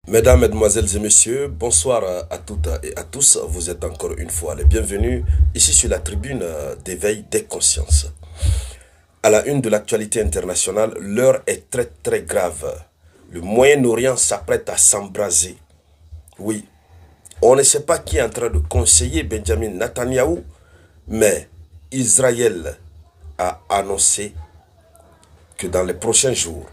Mesdames, Mesdemoiselles et Messieurs, bonsoir à toutes et à tous. Vous êtes encore une fois les bienvenus ici sur la tribune d'éveil des consciences. À la une de l'actualité internationale, l'heure est très grave. Le Moyen-Orient s'apprête à s'embraser. Oui, on ne sait pas qui est en train de conseiller Benjamin Netanyahou, mais Israël a annoncé que dans les prochains jours,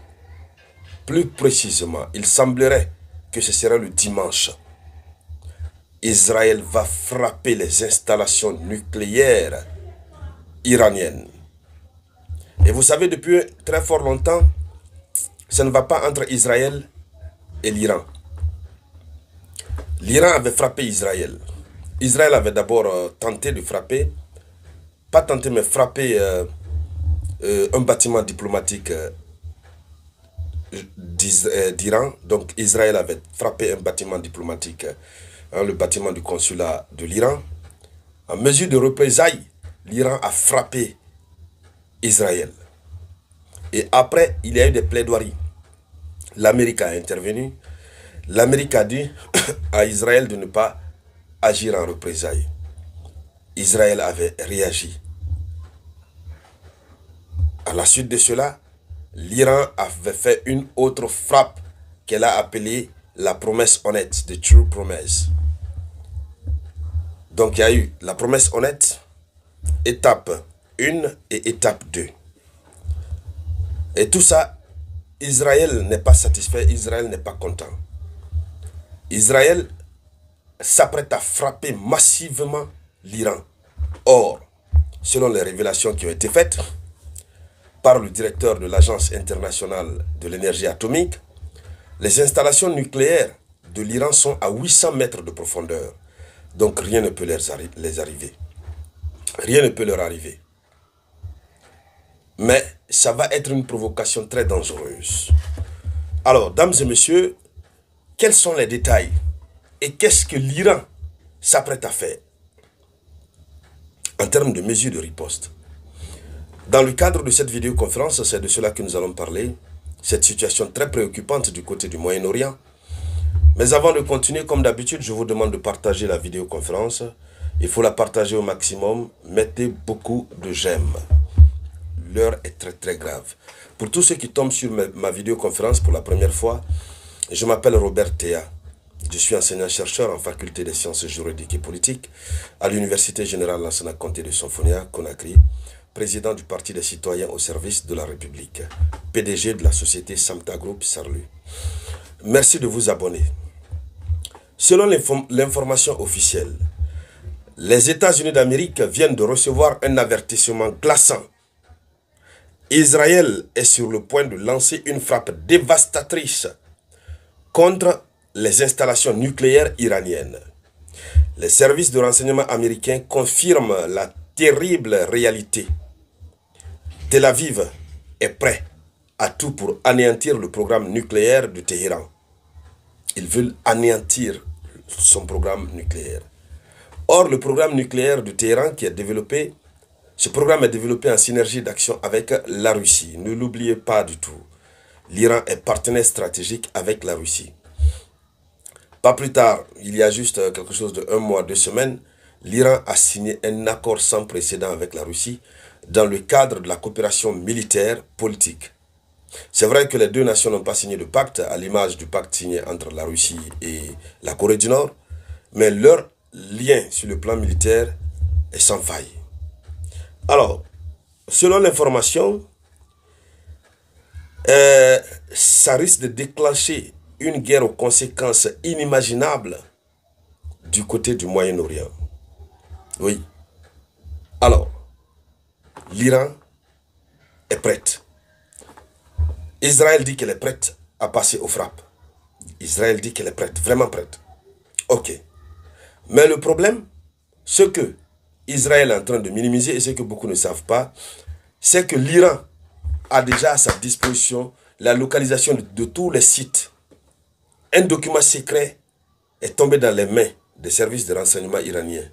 plus précisément, il semblerait que ce sera le dimanche, Israël va frapper les installations nucléaires iraniennes. Et vous savez, depuis très fort longtemps, ça ne va pas entre Israël et l'Iran. L'Iran avait frappé Israël. Israël avait d'abord tenté de frapper, pas tenté mais frappé un bâtiment diplomatique d'Iran. Donc Israël avait frappé un bâtiment diplomatique, le bâtiment du consulat de l'Iran. En mesure de représailles, l'Iran a frappé Israël. Et après, il y a eu des plaidoiries. L'Amérique a intervenu. L'Amérique a dit à Israël de ne pas agir en représailles. Israël avait réagi. À la suite de cela, l'Iran avait fait une autre frappe qu'elle a appelée la promesse honnête, the true promise. Donc il y a eu la promesse honnête, étape 1 et étape 2. Et tout ça, Israël n'est pas satisfait, Israël n'est pas content. Israël s'apprête à frapper massivement l'Iran. Or, selon les révélations qui ont été faites par le directeur de l'Agence internationale de l'énergie atomique, les installations nucléaires de l'Iran sont à 800 mètres de profondeur. Donc rien ne peut les arriver. Rien ne peut leur arriver. Mais ça va être une provocation très dangereuse. Alors, dames et messieurs, quels sont les détails et qu'est-ce que l'Iran s'apprête à faire en termes de mesures de riposte? Dans le cadre de cette vidéoconférence, c'est de cela que nous allons parler, cette situation très préoccupante du côté du Moyen-Orient. Mais avant de continuer, comme d'habitude, je vous demande de partager la vidéoconférence. Il faut la partager au maximum. Mettez beaucoup de j'aime. L'heure est très grave. Pour tous ceux qui tombent sur ma vidéoconférence pour la première fois, je m'appelle Robert Théa. Je suis enseignant-chercheur en faculté des sciences juridiques et politiques à l'Université générale Lansana Conté de Sonfonia, Conakry, président du Parti des citoyens au service de la République, PDG de la société Samta Group Sarlu. Merci de vous abonner. Selon l'information officielle, les États-Unis d'Amérique viennent de recevoir un avertissement glaçant. Israël est sur le point de lancer une frappe dévastatrice contre les installations nucléaires iraniennes. Les services de renseignement américains confirment la terrible réalité. Tel Aviv est prêt à tout pour anéantir le programme nucléaire de Téhéran. Ils veulent anéantir son programme nucléaire. Or, le programme nucléaire de Téhéran qui est développé, ce programme est développé en synergie d'action avec la Russie. Ne l'oubliez pas du tout. L'Iran est partenaire stratégique avec la Russie. Pas plus tard, il y a juste quelque chose de 1 mois, 2 semaines, l'Iran a signé un accord sans précédent avec la Russie dans le cadre de la coopération militaire politique. C'est vrai que les deux nations n'ont pas signé de pacte, à l'image du pacte signé entre la Russie et la Corée du Nord, mais leur lien sur le plan militaire est sans faille. Alors, selon l'information, ça risque de déclencher une guerre aux conséquences inimaginables du côté du Moyen-Orient. Oui. Alors, l'Iran est prête. Israël dit qu'elle est prête à passer aux frappes. Israël dit qu'elle est prête, vraiment prête. Ok. Mais le problème, ce que Israël est en train de minimiser, et ce que beaucoup ne savent pas, c'est que l'Iran a déjà à sa disposition la localisation de tous les sites. Un document secret est tombé dans les mains des services de renseignement iraniens.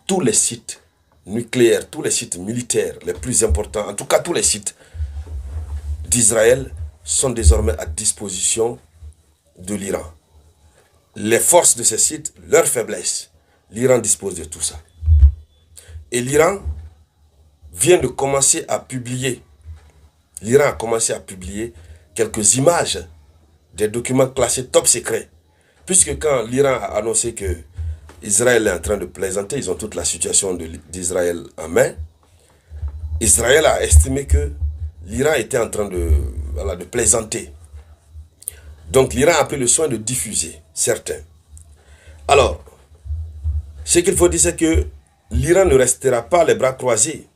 Tous les sites nucléaires, tous les sites militaires les plus importants, en tout cas tous les sites d'Israël sont désormais à disposition de l'Iran. Les forces de ces sites, leur faiblesse. L'Iran dispose de tout ça. Et l'Iran vient de commencer à publier, l'Iran a commencé à publier quelques images des documents classés top secret. Puisque quand l'Iran a annoncé que Israël est en train de plaisanter, ils ont toute la situation d'Israël en main, Israël a estimé que l'Iran était en train de plaisanter. Donc l'Iran a pris le soin de diffuser certains. Alors, ce qu'il faut dire, c'est que l'Iran ne restera pas les bras croisés.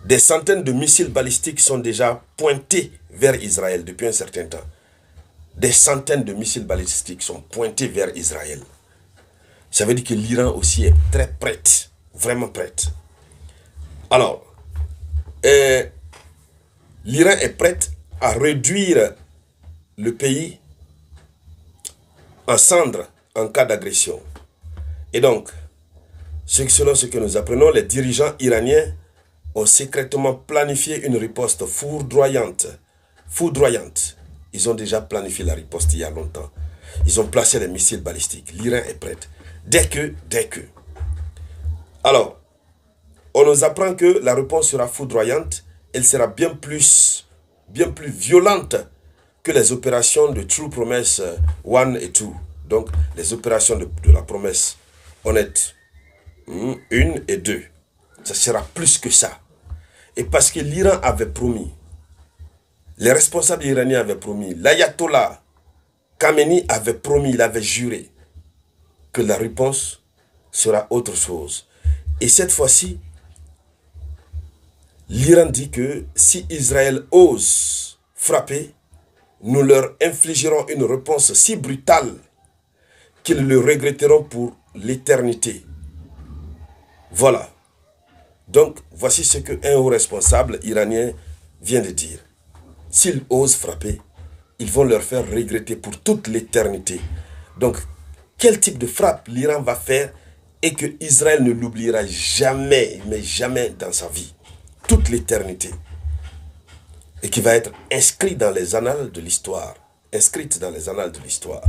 Des centaines de missiles balistiques sont déjà pointés vers Israël depuis un certain temps. Des centaines de missiles balistiques sont pointés vers Israël. Ça veut dire que l'Iran aussi est très prête, vraiment prête. Alors, l'Iran est prête à réduire le pays en cendres en cas d'agression. Et donc, selon ce que nous apprenons, les dirigeants iraniens ont secrètement planifié une riposte foudroyante. Foudroyante. Ils ont déjà planifié la riposte il y a longtemps. Ils ont placé les missiles balistiques. L'Iran est prête. Dès que. Alors, on nous apprend que la réponse sera foudroyante. Elle sera bien plus violente que les opérations de True Promise 1 et 2. Donc, les opérations de la promesse honnête 1 et 2. Ça sera plus que ça. Et parce que l'Iran avait promis, les responsables iraniens avaient promis, l'ayatollah Khamenei avait promis, il avait juré que la réponse sera autre chose. Et cette fois-ci, l'Iran dit que si Israël ose frapper, nous leur infligerons une réponse si brutale qu'ils le regretteront pour l'éternité. Voilà. Donc, voici ce qu'un haut responsable iranien vient de dire. S'ils osent frapper, ils vont leur faire regretter pour toute l'éternité. Donc, quel type de frappe l'Iran va faire et que Israël ne l'oubliera jamais, mais jamais dans sa vie. Toute l'éternité. Et qui va être inscrit dans les annales de l'histoire. Inscrite dans les annales de l'histoire.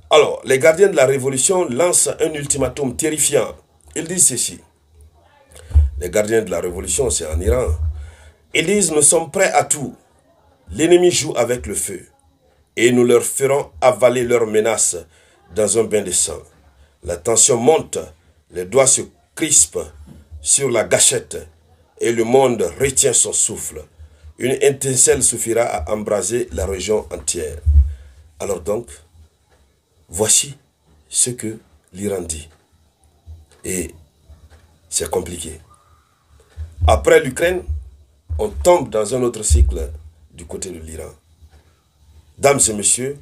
Alors, les gardiens de la révolution lancent un ultimatum terrifiant. Ils disent ceci. Les gardiens de la révolution, c'est en Iran. Ils disent, nous sommes prêts à tout. L'ennemi joue avec le feu. Et nous leur ferons avaler leurs menaces dans un bain de sang. La tension monte, les doigts se crispent sur la gâchette et le monde retient son souffle. Une étincelle suffira à embraser la région entière. Alors donc, voici ce que l'Iran dit. Et c'est compliqué. Après l'Ukraine, on tombe dans un autre cycle du côté de l'Iran. Dames et messieurs,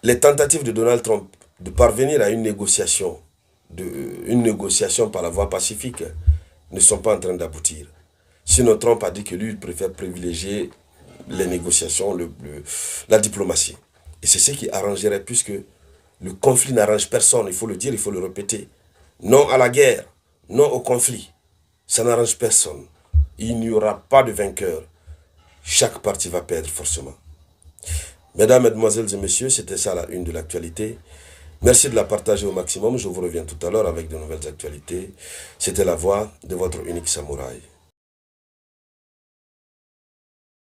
les tentatives de Donald Trump de parvenir à une négociation par la voie pacifique ne sont pas en train d'aboutir. Sinon, Trump a dit que lui, il préfère privilégier les négociations, la diplomatie. Et c'est ce qui arrangerait, puisque le conflit n'arrange personne, il faut le dire, il faut le répéter. Non à la guerre, non au conflit. Ça n'arrange personne. Il n'y aura pas de vainqueur. Chaque partie va perdre forcément. Mesdames, Mesdemoiselles et Messieurs, c'était ça la une de l'actualité. Merci de la partager au maximum. Je vous reviens tout à l'heure avec de nouvelles actualités. C'était la voix de votre unique samouraï.